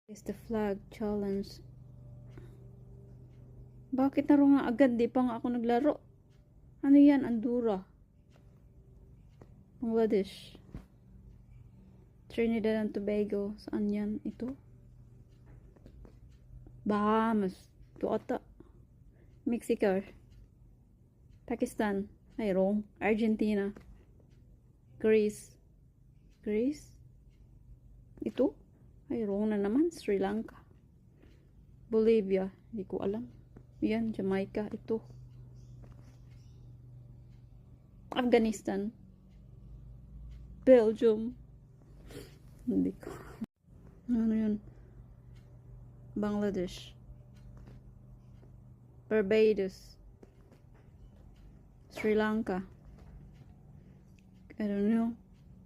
Is the flag challenge. Bakit na nga agad? Di pa nga ako naglaro. Ano yan? Andorra. Bangladesh. Trinidad and Tobago. Saan yan? Ito? Bahamas. Ito ata. Mexico. Pakistan. Ay, wrong. Argentina. Greece. Greece? Ito? Ay, wrong na naman. Sri Lanka. Bolivia. Hindi ko alam. Yan, Jamaica. Ito. Afghanistan. Belgium. Hindi ko. Ano yun? Bangladesh. Barbados. Sri Lanka. I don't know.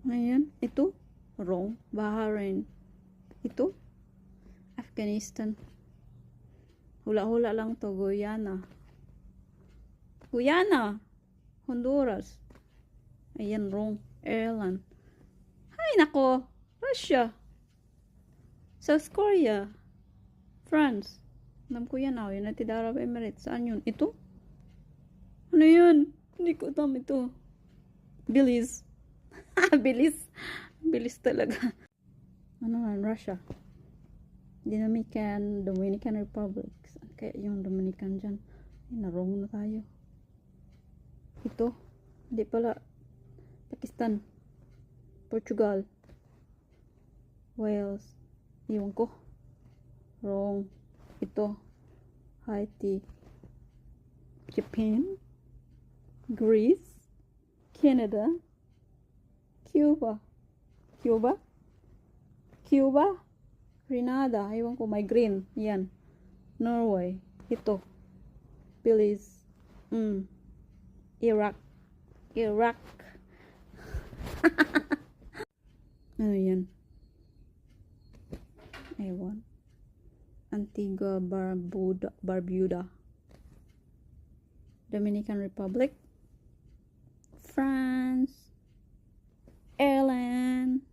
Ano yun? Ito? Wrong. Bahrain. Ito? Afghanistan. Hula-hula lang to. Guyana. Guyana. Honduras. Ayan, wrong. Ireland. Ay, nako. Russia. South Korea. France. Alam ko yan. United Arab Emirates. Saan yun? Ito? Ano yun? Hindi ko alam ito. Belize. Belize. Belize talaga. Ano nga? Russia. Dominican Republic. Saan kaya yung Dominican dyan? Ay, na-wrong na tayo. Ito. Hindi pala. Pakistan. Portugal. Wales. Iwan ko. Wrong. Ito. Haiti. Japan. Greece. Canada. Cuba. Cuba? Cuba? Grenada. Iwan ko. May green. Yan. Norway. Ito. Belize. Iraq. Iraq. Ano yan? Ewan. Antigua, Barbuda. Dominican Republic. France. Ireland.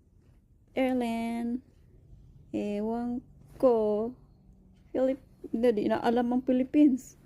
Ewan ko. Hindi na alam ang Philippines.